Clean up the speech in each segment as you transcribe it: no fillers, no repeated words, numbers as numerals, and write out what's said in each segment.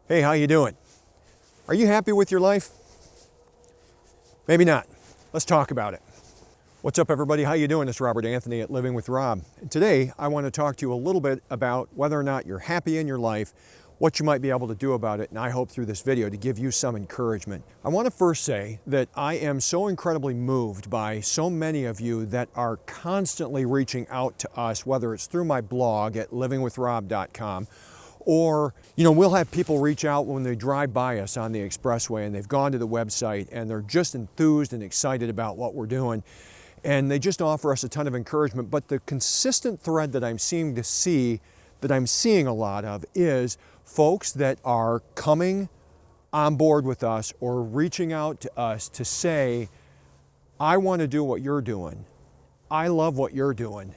Hey, how you doing? Are you happy with your life? Maybe not. Let's talk about it. What's up, everybody? How you doing? It's Robert Anthony at Living with Rob. And today, I want to talk to you a little bit about whether or not you're happy in your life, what you might be able to do about it, and I hope through this video to give you some encouragement. I want to first say that I am so incredibly moved by so many of you that are constantly reaching out to us, whether it's through my blog at livingwithrob.com, or, we'll have people reach out when they drive by us on the expressway and they've gone to the website and they're just enthused and excited about what we're doing. And they just offer us a ton of encouragement. But the consistent thread that I'm seeing a lot of is folks that are coming on board with us or reaching out to us to say, I want to do what you're doing. I love what you're doing.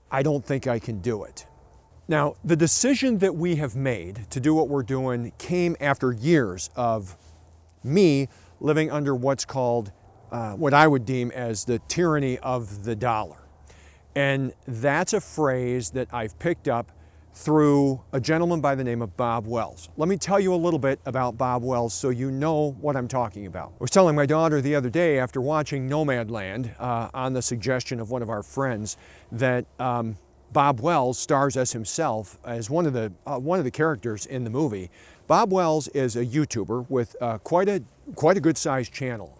I don't think I can do it. Now, the decision that we have made to do what we're doing came after years of me living under what's called, what I would deem as the tyranny of the dollar. And that's a phrase that I've picked up through a gentleman by the name of Bob Wells. Let me tell you a little bit about Bob Wells so you know what I'm talking about. I was telling my daughter the other day after watching Nomadland on the suggestion of one of our friends that Bob Wells stars as himself as one of the characters in the movie. Bob Wells is a YouTuber with quite a good sized channel,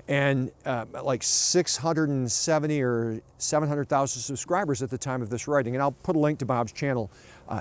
and like 670 or 700,000 subscribers at the time of this writing. And I'll put a link to Bob's channel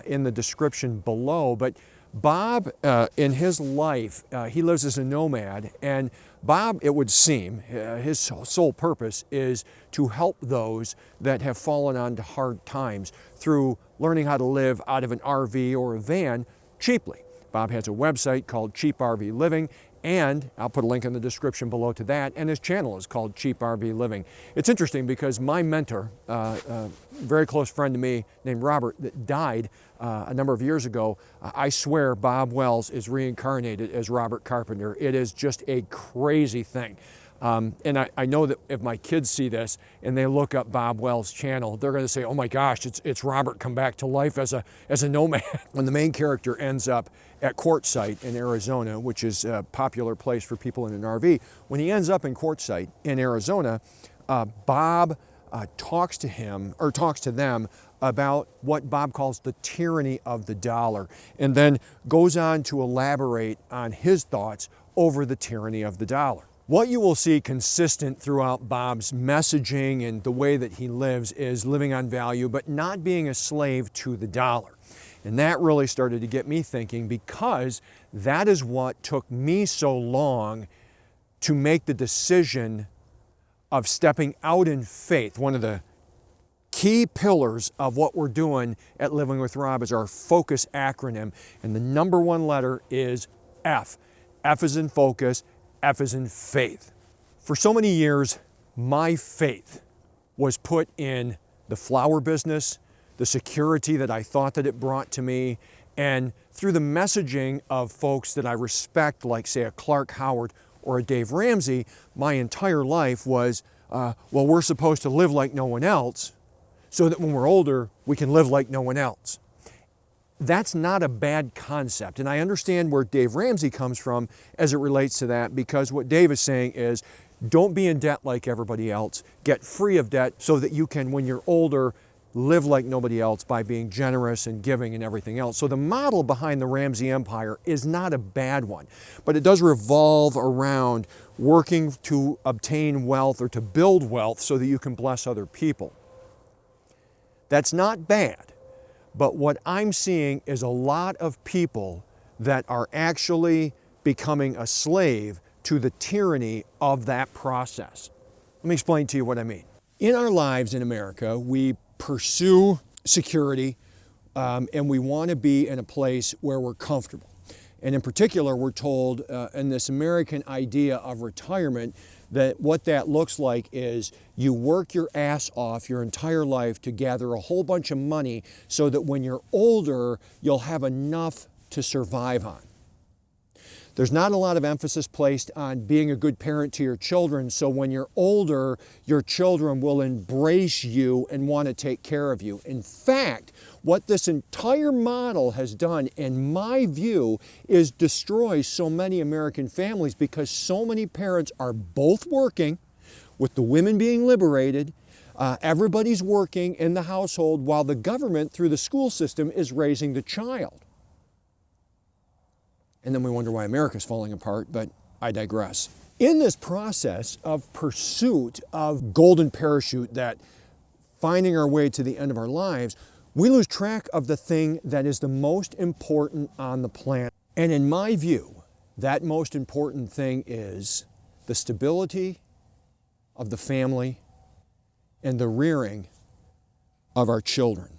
in the description below. But Bob, in his life, he lives as a nomad, and Bob, it would seem, his sole purpose is to help those that have fallen onto hard times through learning how to live out of an RV or a van cheaply. Bob has a website called Cheap RV Living, and I'll put a link in the description below to that, and his channel is called Cheap RV Living. It's interesting because my mentor, a very close friend to me named Robert, that died a number of years ago, I swear Bob Wells is reincarnated as Robert Carpenter. It is just a crazy thing. And I know that if my kids see this and they look up Bob Wells' channel, they're going to say, oh my gosh, it's Robert come back to life as a nomad. When the main character ends up at Quartzsite in Arizona, which is a popular place for people in an RV, when he ends up in Quartzsite in Arizona, Bob talks to them about what Bob calls the tyranny of the dollar, and then goes on to elaborate on his thoughts over the tyranny of the dollar. What you will see consistent throughout Bob's messaging and the way that he lives is living on value, but not being a slave to the dollar. And that really started to get me thinking, because that is what took me so long to make the decision of stepping out in faith. One of the key pillars of what we're doing at Living with Rob is our FOCUS acronym, and the number one letter is F. F is in focus, F is in faith. For so many years, my faith was put in the flower business, the security that I thought that it brought to me, and through the messaging of folks that I respect, like say a Clark Howard or a Dave Ramsey, my entire life was, well, we're supposed to live like no one else so that when we're older, we can live like no one else. That's not a bad concept. And I understand where Dave Ramsey comes from as it relates to that, because what Dave is saying is, don't be in debt like everybody else. Get free of debt so that you can, when you're older, live like nobody else by being generous and giving and everything else. So the model behind the Ramsey Empire is not a bad one, but it does revolve around working to obtain wealth or to build wealth so that you can bless other people. That's not bad, but what I'm seeing is a lot of people that are actually becoming a slave to the tyranny of that process. Let me explain to you what I mean. In our lives in America, we pursue security, and we want to be in a place where we're comfortable. And in particular, we're told in this American idea of retirement that what that looks like is you work your ass off your entire life to gather a whole bunch of money so that when you're older, you'll have enough to survive on. There's not a lot of emphasis placed on being a good parent to your children, so when you're older, your children will embrace you and want to take care of you. In fact, what this entire model has done, in my view, is destroy so many American families because so many parents are both working, with the women being liberated. Everybody's working in the household while the government, through the school system, is raising the child. And then we wonder why America's falling apart, but I digress. In this process of pursuit of golden parachute, that finding our way to the end of our lives, we lose track of the thing that is the most important on the planet. And in my view, that most important thing is the stability of the family and the rearing of our children.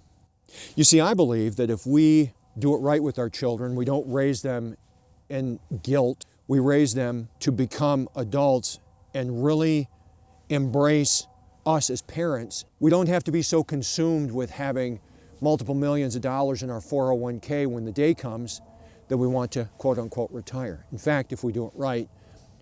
You see, I believe that if we do it right with our children, we don't raise them in guilt, we raise them to become adults and really embrace us as parents. We don't have to be so consumed with having multiple millions of dollars in our 401k when the day comes that we want to quote unquote retire. In fact, if we do it right,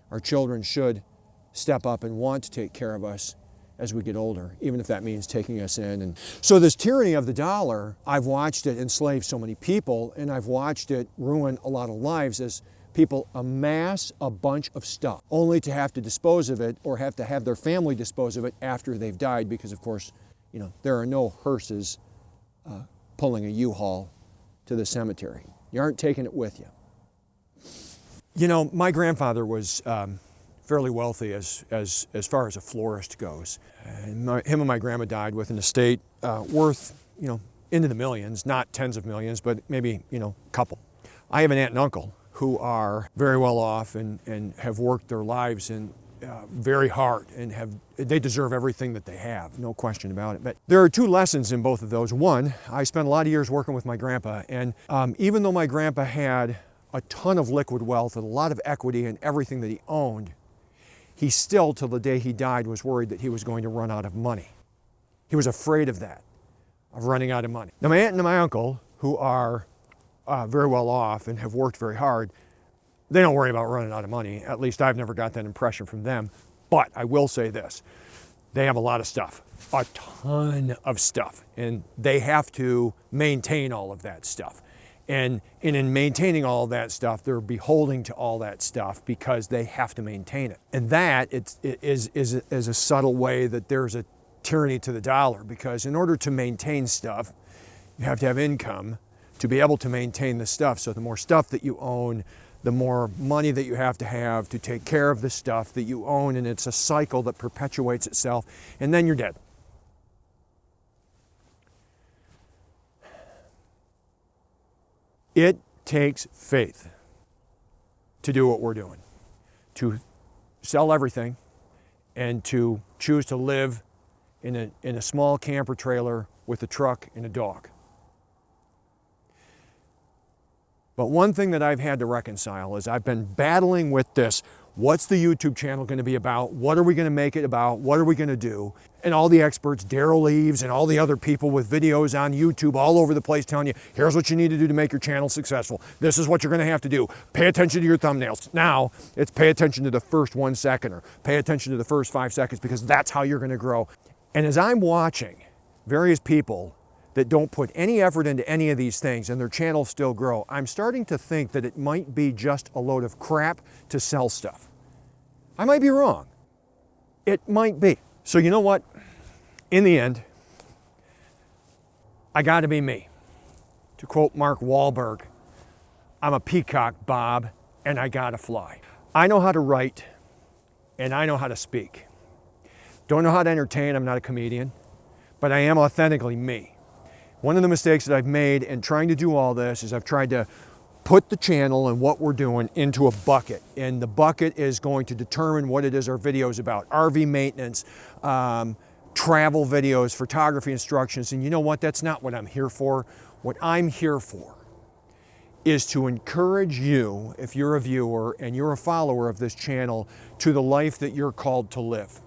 our children should step up and want to take care of us as we get older, even if that means taking us in. And so this tyranny of the dollar, I've watched it enslave so many people, and I've watched it ruin a lot of lives as people amass a bunch of stuff only to have to dispose of it or have to have their family dispose of it after they've died, because of course, there are no hearses pulling a U-Haul to the cemetery. You aren't taking it with you. My grandfather was fairly wealthy as far as a florist goes. And him and my grandma died with an estate worth, into the millions, not tens of millions, but maybe, a couple. I have an aunt and uncle who are very well off and have worked their lives in very hard, and they deserve everything that they have, no question about it. But there are two lessons in both of those. One, I spent a lot of years working with my grandpa, and even though my grandpa had a ton of liquid wealth and a lot of equity in everything that he owned, he still, till the day he died, was worried that he was going to run out of money. He was afraid of that, of running out of money. Now, my aunt and my uncle, who are very well off and have worked very hard, they don't worry about running out of money. At least I've never got that impression from them. But I will say this, they have a lot of stuff, a ton of stuff, and they have to maintain all of that stuff. And in maintaining all that stuff, they're beholden to all that stuff because they have to maintain it. And that is a subtle way that there's a tyranny to the dollar, because in order to maintain stuff, you have to have income to be able to maintain the stuff. So the more stuff that you own, the more money that you have to take care of the stuff that you own, and it's a cycle that perpetuates itself, and then you're dead. It takes faith to do what we're doing, to sell everything and to choose to live in a small camper trailer with a truck and a dog. But one thing that I've had to reconcile is I've been battling with this. What's the YouTube channel going to be about? What are we going to make it about? What are we going to do? And all the experts, Daryl Eves and all the other people with videos on YouTube all over the place telling you, here's what you need to do to make your channel successful. This is what you're going to have to do. Pay attention to your thumbnails. Now, it's pay attention to the first 1 second or pay attention to the first 5 seconds, because that's how you're going to grow. And as I'm watching various people that don't put any effort into any of these things and their channels still grow, I'm starting to think that it might be just a load of crap to sell stuff. I might be wrong. It might be. So you know what? In the end, I gotta be me. To quote Mark Wahlberg, I'm a peacock, Bob, and I gotta fly. I know how to write, and I know how to speak. Don't know how to entertain, I'm not a comedian, but I am authentically me. One of the mistakes that I've made in trying to do all this is I've tried to put the channel and what we're doing into a bucket. And the bucket is going to determine what it is our video is about. RV maintenance, travel videos, photography instructions. And you know what? That's not what I'm here for. What I'm here for is to encourage you, if you're a viewer and you're a follower of this channel, to the life that you're called to live.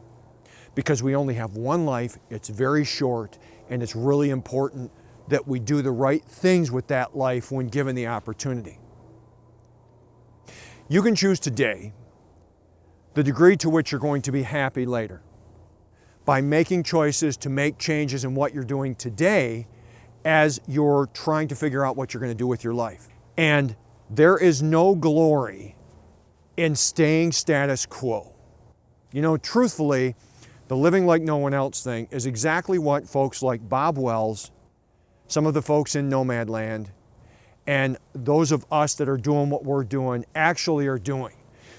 Because we only have one life, it's very short, and it's really important that we do the right things with that life when given the opportunity. You can choose today the degree to which you're going to be happy later by making choices to make changes in what you're doing today as you're trying to figure out what you're going to do with your life. And there is no glory in staying status quo. You know, truthfully, the living like no one else thing is exactly what folks like Bob Wells, some of the folks in Nomadland, and those of us that are doing what we're doing actually are doing.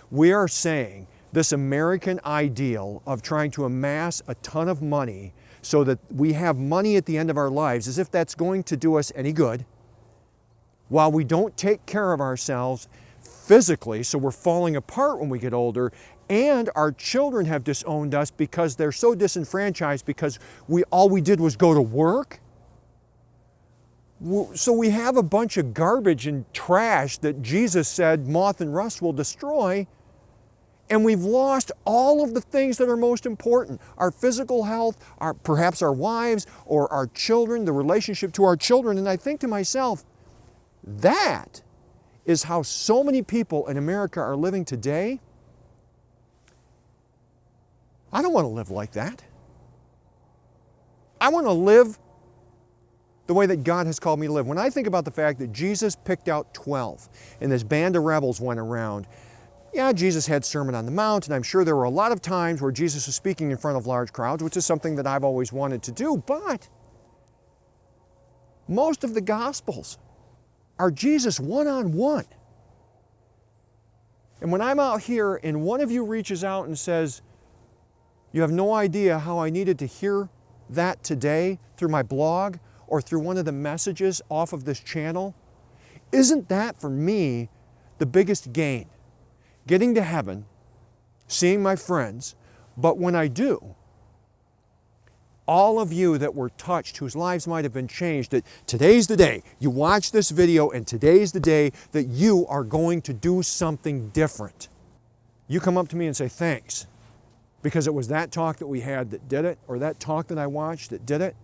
We are saying this American ideal of trying to amass a ton of money so that we have money at the end of our lives, as if that's going to do us any good, while we don't take care of ourselves physically, so we're falling apart when we get older, and our children have disowned us because they're so disenfranchised because all we did was go to work. So we have a bunch of garbage and trash that Jesus said moth and rust will destroy, and we've lost all of the things that are most important. Our physical health, perhaps our wives or our children, the relationship to our children. And I think to myself, that is how so many people in America are living today. I don't want to live like that. I want to live the way that God has called me to live. When I think about the fact that Jesus picked out 12 and this band of rebels went around, yeah, Jesus had Sermon on the Mount, and I'm sure there were a lot of times where Jesus was speaking in front of large crowds, which is something that I've always wanted to do, but most of the Gospels are Jesus one-on-one. And when I'm out here and one of you reaches out and says, you have no idea how I needed to hear that today through my blog or through one of the messages off of this channel, isn't that for me the biggest gain? Getting to heaven, seeing my friends, but when I do, all of you that were touched, whose lives might have been changed, that today's the day, you watch this video and today's the day that you are going to do something different. You come up to me and say, thanks, because it was that talk that we had that did it, or that talk that I watched that did it.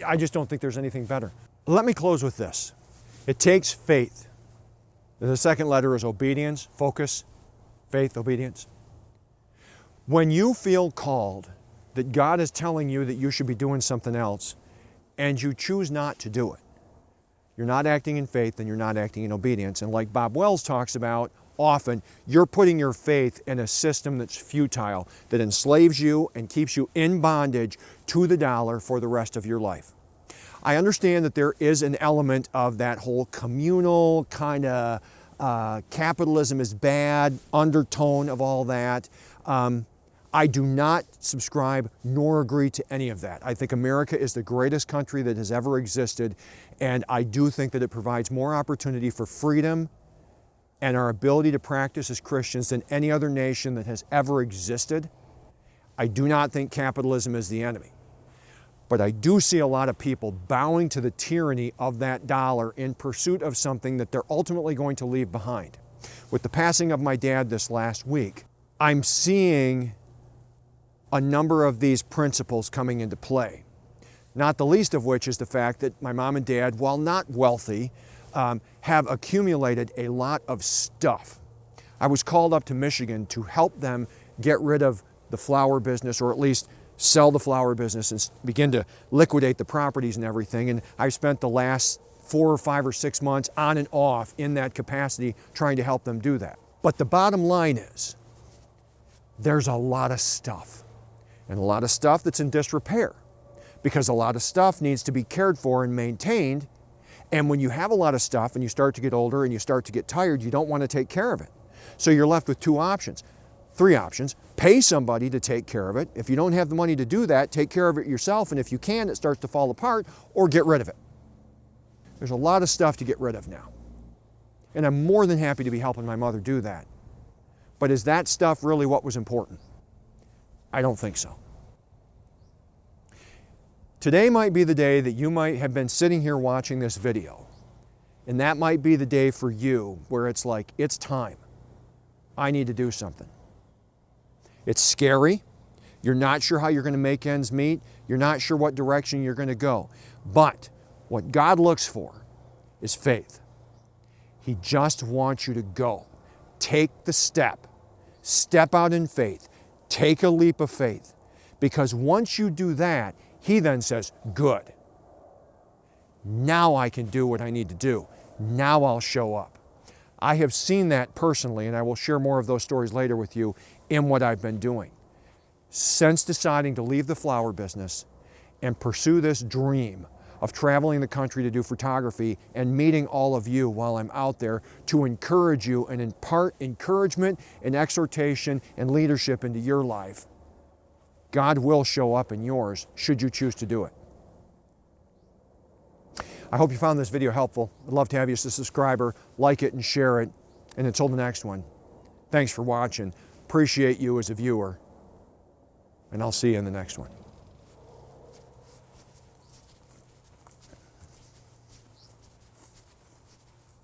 I just don't think there's anything better. Let me close with this. It takes faith. The second letter is obedience, focus, faith, obedience. When you feel called that God is telling you that you should be doing something else and you choose not to do it, you're not acting in faith and you're not acting in obedience. And like Bob Wells talks about often, you're putting your faith in a system that's futile, that enslaves you and keeps you in bondage to the dollar for the rest of your life. I understand that there is an element of that whole communal kind of capitalism is bad undertone of all that. I do not subscribe nor agree to any of that. I think America is the greatest country that has ever existed, and I do think that it provides more opportunity for freedom and our ability to practice as Christians than any other nation that has ever existed. I do not think capitalism is the enemy. But I do see a lot of people bowing to the tyranny of that dollar in pursuit of something that they're ultimately going to leave behind. With the passing of my dad this last week, I'm seeing a number of these principles coming into play. Not the least of which is the fact that my mom and dad, while not wealthy, have accumulated a lot of stuff. I was called up to Michigan to help them get rid of the flower business, or at least sell the flower business and begin to liquidate the properties and everything. And I've spent the last 4 or 5 or 6 months on and off in that capacity trying to help them do that. But the bottom line is, there's a lot of stuff, and a lot of stuff that's in disrepair, because a lot of stuff needs to be cared for and maintained. And when you have a lot of stuff and you start to get older and you start to get tired, you don't want to take care of it. So you're left with 2 options. 3 options. Pay somebody to take care of it. If you don't have the money to do that, take care of it yourself. And if you can, it starts to fall apart, or get rid of it. There's a lot of stuff to get rid of now. And I'm more than happy to be helping my mother do that. But is that stuff really what was important? I don't think so. Today might be the day that you might have been sitting here watching this video. And that might be the day for you where it's like, it's time. I need to do something. It's scary. You're not sure how you're going to make ends meet. You're not sure what direction you're going to go. But what God looks for is faith. He just wants you to go. take the step. Step out in faith. Take a leap of faith. Because once you do that, he then says, good. Now I can do what I need to do. Now I'll show up. I have seen that personally, and I will share more of those stories later with you in what I've been doing. Since deciding to leave the flower business and pursue this dream of traveling the country to do photography and meeting all of you while I'm out there to encourage you and impart encouragement and exhortation and leadership into your life, God will show up in yours should you choose to do it. I hope you found this video helpful. I'd love to have you as a subscriber, like it and share it. And until the next one, thanks for watching. Appreciate you as a viewer. And I'll see you in the next one.